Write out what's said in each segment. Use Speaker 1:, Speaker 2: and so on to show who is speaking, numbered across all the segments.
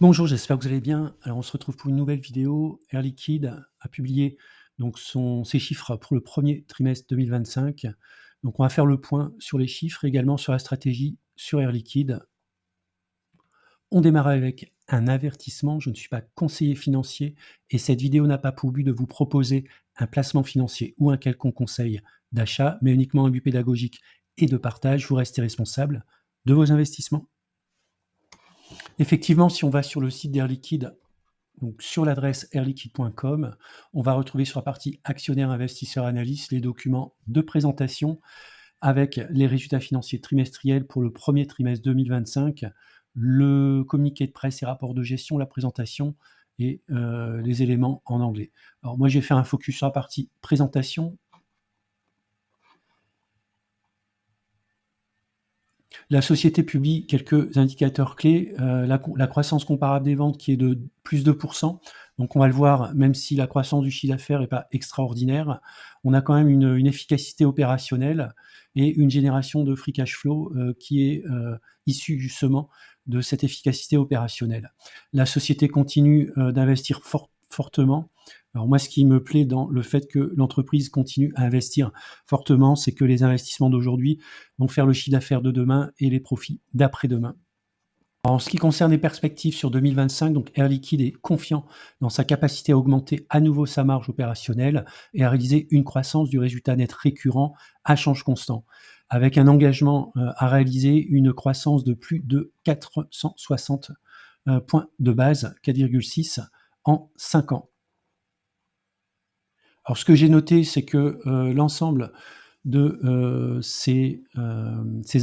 Speaker 1: Bonjour, j'espère que vous allez bien. Alors, on se retrouve pour une nouvelle vidéo. Air Liquide a publié donc ses chiffres pour le premier trimestre 2025. Donc, on va faire le point sur les chiffres, également sur la stratégie sur Air Liquide. On démarre avec un avertissement. Je ne suis pas conseiller financier et cette vidéo n'a pas pour but de vous proposer un placement financier ou un quelconque conseil d'achat, mais uniquement un but pédagogique et de partage. Vous restez responsable de vos investissements. Effectivement, si on va sur le site d'Air Liquide, donc sur l'adresse airliquide.com, on va retrouver sur la partie actionnaire, investisseur, analyste les documents de présentation avec les résultats financiers trimestriels pour le premier trimestre 2025, le communiqué de presse et rapport de gestion, la présentation et les éléments en anglais. Alors moi, j'ai fait un focus sur la partie présentation. La société publie quelques indicateurs clés, la croissance comparable des ventes qui est de plus 2%. Donc on va le voir, même si la croissance du chiffre d'affaires n'est pas extraordinaire, on a quand même une efficacité opérationnelle et une génération de free cash flow qui est issue justement de cette efficacité opérationnelle. La société continue d'investir fortement. Alors moi, ce qui me plaît dans le fait que l'entreprise continue à investir fortement, c'est que les investissements d'aujourd'hui vont faire le chiffre d'affaires de demain et les profits d'après-demain. En ce qui concerne les perspectives sur 2025, donc Air Liquide est confiant dans sa capacité à augmenter à nouveau sa marge opérationnelle et à réaliser une croissance du résultat net récurrent à change constant, avec un engagement à réaliser une croissance de plus de 460 points de base, 4,6 en 5 ans. Alors ce que j'ai noté, c'est que l'ensemble de ces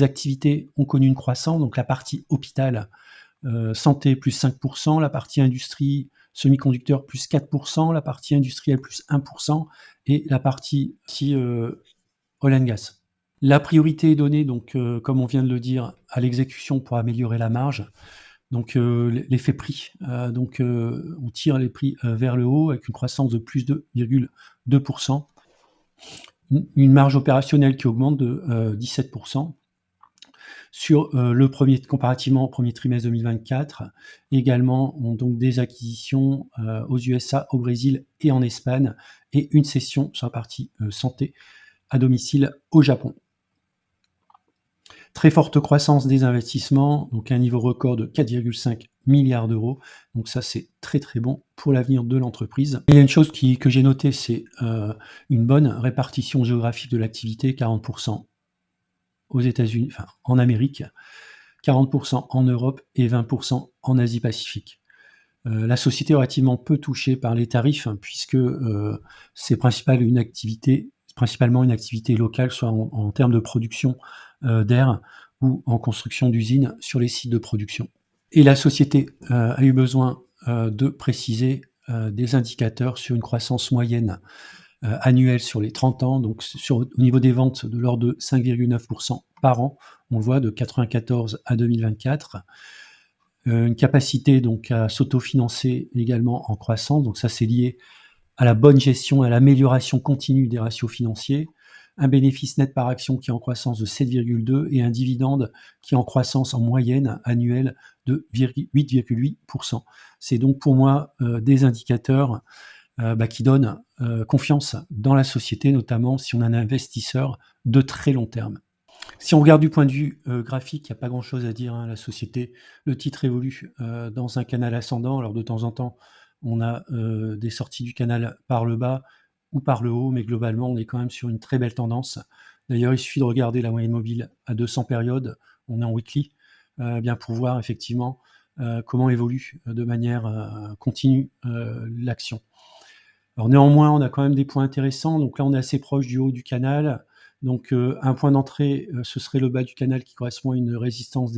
Speaker 1: activités ont connu une croissance. Donc la partie hôpital, santé plus 5%, la partie industrie, semi-conducteurs plus 4%, la partie industrielle plus 1% et la partie oil and gas. La priorité est donnée, donc, comme on vient de le dire, à l'exécution pour améliorer la marge. Donc l'effet prix, on tire les prix vers le haut avec une croissance de plus 2,2%. Une marge opérationnelle qui augmente de 17% sur comparativement au premier trimestre 2024. Également, on donc des acquisitions aux USA, au Brésil et en Espagne, et une cession sur la partie santé à domicile au Japon. Très forte croissance des investissements, donc un niveau record de 4,5 milliards d'euros. Donc ça, c'est très très bon pour l'avenir de l'entreprise. Il y a une chose que j'ai notée, c'est une bonne répartition géographique de l'activité, 40% aux États-Unis, enfin en Amérique, 40% en Europe et 20% en Asie-Pacifique. La société est relativement peu touchée par les tarifs, puisque c'est principalement une activité locale, soit en termes de production d'air ou en construction d'usines sur les sites de production. Et la société a eu besoin de préciser des indicateurs sur une croissance moyenne annuelle sur les 30 ans, donc au niveau des ventes de l'ordre de 5,9% par an, on le voit de 1994 à 2024. Une capacité donc à s'autofinancer également en croissance, donc ça c'est lié à la bonne gestion et à l'amélioration continue des ratios financiers, un bénéfice net par action qui est en croissance de 7,2 et un dividende qui est en croissance en moyenne annuelle de 8,8%. C'est donc pour moi des indicateurs qui donnent confiance dans la société, notamment si on est un investisseur de très long terme. Si on regarde du point de vue graphique, il n'y a pas grand-chose à dire, hein. La société, le titre évolue dans un canal ascendant. Alors de temps en temps, on a des sorties du canal par le bas ou par le haut, mais globalement, on est quand même sur une très belle tendance. D'ailleurs, il suffit de regarder la moyenne mobile à 200 périodes, on est en weekly, bien pour voir effectivement comment évolue de manière continue l'action. Alors néanmoins, on a quand même des points intéressants. Donc là, on est assez proche du haut du canal. Donc un point d'entrée, ce serait le bas du canal qui correspond à une résistance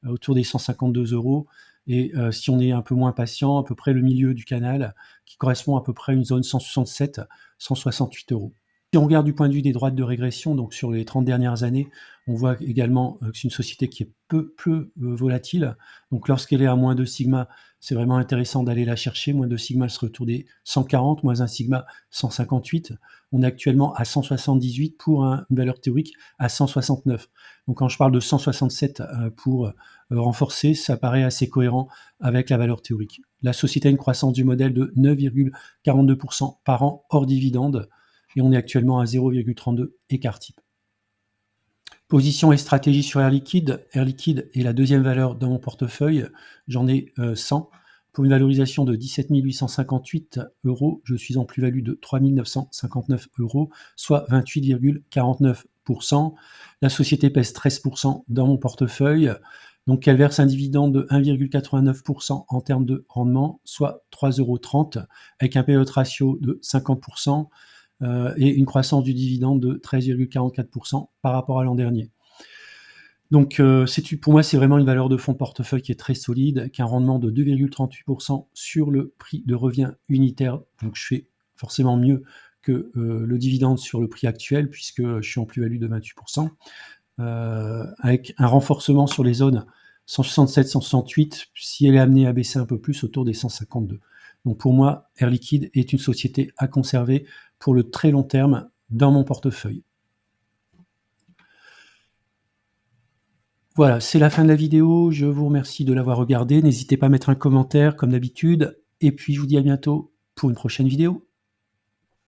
Speaker 1: autour des 152 €. Et si on est un peu moins patient, à peu près le milieu du canal qui correspond à peu près à une zone 167, 168 €. Si on regarde du point de vue des droites de régression, donc sur les 30 dernières années, on voit également que c'est une société qui est peu volatile. Donc lorsqu'elle est à moins 2 sigma, c'est vraiment intéressant d'aller la chercher. Moins 2 sigma, elle serait autour des 140, moins 1 sigma, 158. On est actuellement à 178 pour une valeur théorique à 169. Donc quand je parle de 167 pour renforcer, ça paraît assez cohérent avec la valeur théorique. La société a une croissance du modèle de 9,42% par an hors dividende et on est actuellement à 0,32 écart type. Position et stratégie sur Air Liquide. Air Liquide est la deuxième valeur dans mon portefeuille. J'en ai 100. Pour une valorisation de 17 858 €, je suis en plus-value de 3 959 €, soit 28,49%. La société pèse 13% dans mon portefeuille. Donc elle verse un dividende de 1,89% en termes de rendement, soit 3,30 €, avec un payout ratio de 50%. Et une croissance du dividende de 13,44% par rapport à l'an dernier. Donc, pour moi, c'est vraiment une valeur de fonds de portefeuille qui est très solide, avec un rendement de 2,38% sur le prix de revient unitaire. Donc, je fais forcément mieux que le dividende sur le prix actuel, puisque je suis en plus-value de 28%, avec un renforcement sur les zones 167, 168, si elle est amenée à baisser un peu plus, autour des 152. Donc pour moi, Air Liquide est une société à conserver pour le très long terme dans mon portefeuille. Voilà, c'est la fin de la vidéo. Je vous remercie de l'avoir regardée. N'hésitez pas à mettre un commentaire comme d'habitude. Et puis je vous dis à bientôt pour une prochaine vidéo.